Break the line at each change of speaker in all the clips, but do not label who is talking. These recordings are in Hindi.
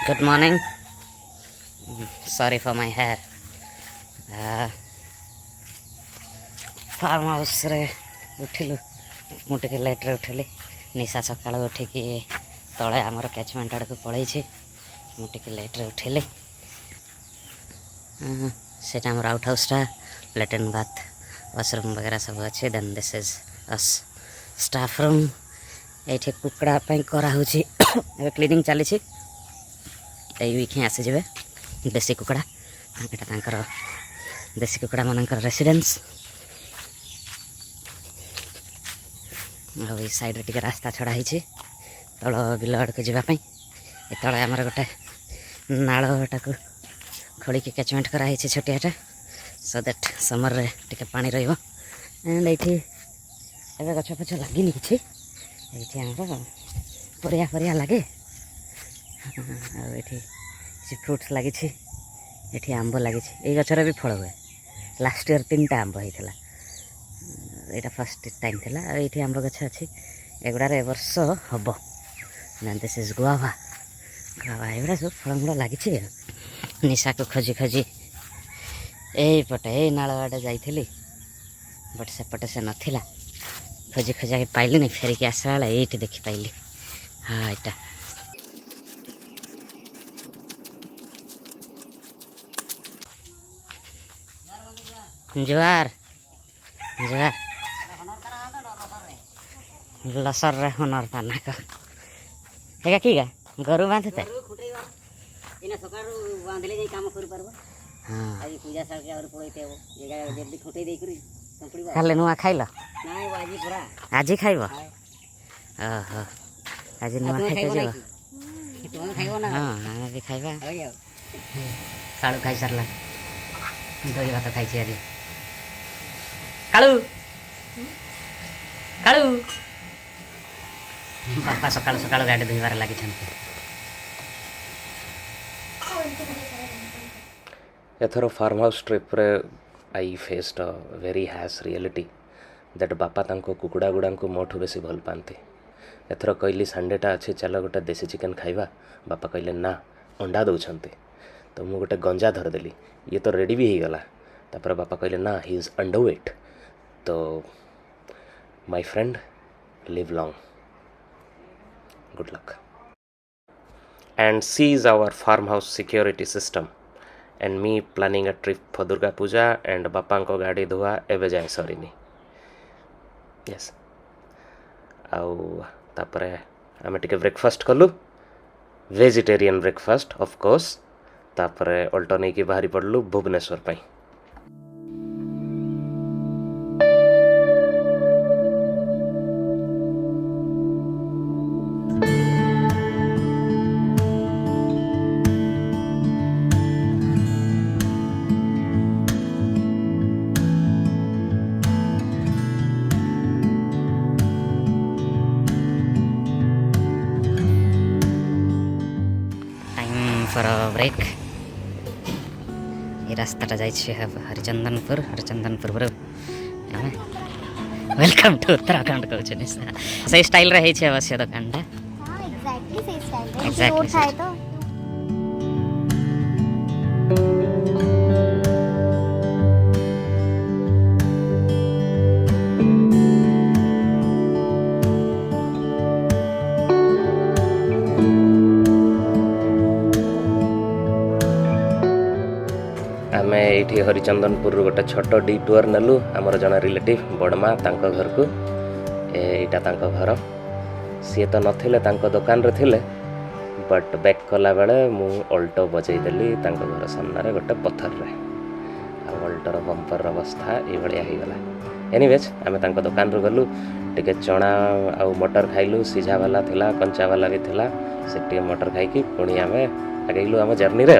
Good morning. Sorry for my hair. Farm house रे उठिलु मुटे लेट रे उठिली निशा सकाळ उठिकी तले आमर कैचमेंट आड़ को पलैछि मुटे लेट रे उठिली सेटा आमर आउट हाउसटा लैट्रिन बाथ वाशरूम वगैरह सब अच्छे. Then this is us staff room. ये कुकड़ा करा क्लीनिंग चली वीक ही आसी जाए देसी कुकड़ा यहाँ देसी कुकड़ा मानकर रेसिडेंस. और साइड टे रास्ता छड़ा तल बिल आड़ को जावाई तले आमर गोटे नालटा को खोल के कैचमेंट कराई छोटियाटा सो दैट समर रे टिके पानी रहिबो. एंड ये गछ पछ लगिनी कि परिया परिया लगे ये फ्रुट्स लगी ये आंब लगी ये गचर भी फल हुए. लास्ट ईयर 3टा आंब होता यहाँ फर्स्ट टाइम थिला. ये आंब गछ अच्छी एगुड़ार ए वर्ष हम. दिस इज गुआवा गुआवा एगुड़ा सब फलमूल लगी. निशा को खोजी खोजी यपटे ये नाल आड़े जाइली बट सेपटे से नाला खोजी खोजा पाइली नहीं फेरिक आसला बेले ये देखी पाइली. हाँ यहाँ जुआर जुआर लसर रे हनर पाना का हेगा की गा गरु बांधते खाले नुआ खाइल आज खाइब. ओहो आज नुआ खाइते जीव. हाँ आम भी खाइबा. कालू खाई सारा दही भात खाई आज. कालू कालू बापा सकाल सकाल गाड़ी धोबार लगी.
एथर फार्म हाउस ट्रिप रे I faced a very hash reality that बापा तांको कुकुड़ा गुड़ा को मोठू बेसी भल पाते. एथर कहली संडेटा अच्छे चल गोटे देसी चिकेन खाइबा. बापा कहले ना अंडा दौरान तो मुझे गोटे गंजा धरदेली ये तो रेडी भी हो गला. तापर बापा कहले ना ही इज अंडरवेट. तो my friend live long good luck and sees our farmhouse security system and me planning a trip for Durga Puja and बापांको गाड़ी धुआ एवं जाए सरीनी. यस आउ तापरे आमे टिके ब्रेकफास्ट कलु वेजिटेरियन ब्रेकफास्ट ऑफ कोर्स. तापरे अल्टो नहीं कि बाहरी पड़लु भुवनेश्वर पाई.
फॉर अ ब्रेक ये रास्ता जाइए हरिचंदनपुर पर वेलकम टू उत्तराखंड कहते से स्टाइल रही है अवश्य दुकानटा. एक्जाक्टली
आमे ये हरिचंदनपुर गोटे छोट डी टूर नेलु. आमर जन रिलेटिव बड़मा तांको घर को एटा तांको घर. सी तो नथिले तांको दुकान रे थिले बट बैक कला बेले मु अल्टो बजैदेली तांको घर सामने गोटे पत्थर रे. अल्टोर बंपर अवस्था ये भाया हो गला. एनीवेज आमे तांको दुकान रे गलु टिके चना आउ मटर खाइलु. सीझा वाला थिला कंचा वाला भी थिला से टिके मटर खाइकी पुणी आमे आगेलु आम जर्नी रे.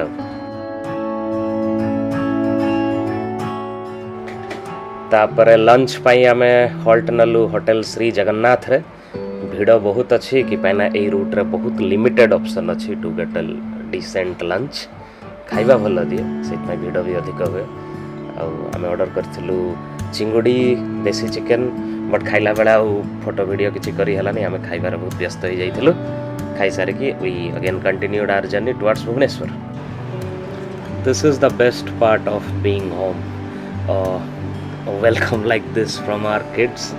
तापरे लंच पाई आमे हॉल्ट नलु होटल श्री जगन्नाथ रे. भीड़ बहुत अच्छी कि पाइना ए रूट रे बहुत लिमिटेड ऑप्शन अच्छी टू गेट डिसेंट लंच. खाइबा भल दिए से भीड़ भी अधिक हुए. आमे ऑर्डर करथिलु चिंगुड़ी देसी चिकेन बट खाइला बेला फोटो वीडियो किसी करी हलानी. आमे खाइबार बहुत व्यस्त हो जाइथिलु. खाई सारिकी we again continued our journey towards Bhubaneswar. This is the best part of being home. A welcome like this from our kids.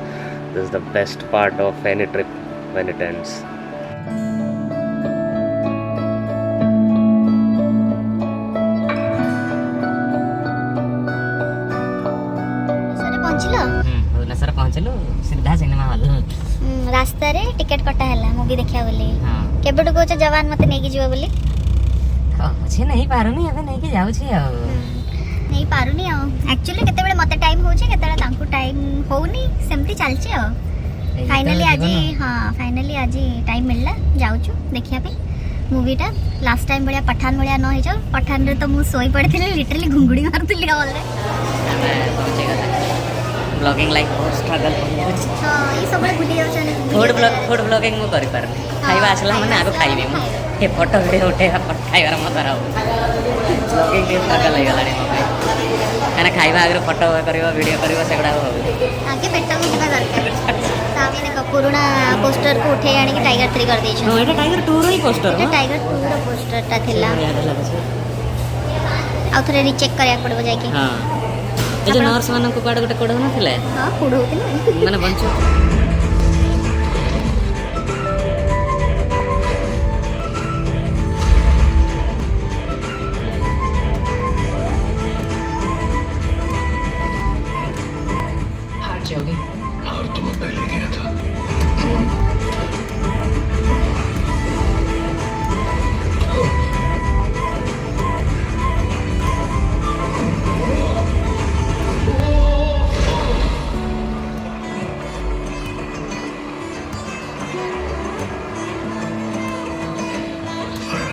This is the best part of any trip when it ends.
Bhubaneswar पहुँचलु सीधा सिनेमा हॉल
रास्ता रे टिकट कटा हैला मूवी देखिया बोली केबेटु कोच जवान मते नेकी जीव बोली
कहछि नहीं पारुनी अबे नहीं कि जाउ छी आ
नहीं पारुनी आ एक्चुअली केते बेले मते टाइम होछि केते बेले तांकु टाइम होउनी सेमती चलछि आ फाइनली आज टाइम मिलला जाउछु देखिया पे मूवीटा लास्ट टाइम बड़िया पठान बड़िया न हे जाओ पठान रे तो मु सोई पड़थिले लिटरली घुंगुड़ी मारथिले हॉल रे
ब्लॉगिंग लाइक बहुत स्ट्रगल
हां ई सब भूली जाउ चले
फूड ब्लॉगिंग मु करि पार खाइबा आसला माने आगो खाइबे मु हे फोटो वीडियो उठे खाइबार मत राउ ब्लॉगिंग के स्ट्रगल है गलानी खाना खाइबा आगे फोटो करबो वीडियो करबो सेगडा हो
आगे पेटा में जिबा दरकार सामने देखो पुराना पोस्टर को उठे आनी कि टाइगर 3 कर देछ
हां एटा टाइगर 2 रो ही पोस्टर
एटा टाइगर 2 रो पोस्टर ता थिला आ थोड़े रीचेक करया पड़बो जाय के
हां ए जे नर्स मानन को काड गोटे कोड न थिले
हां कोड होतिले
माने बंचो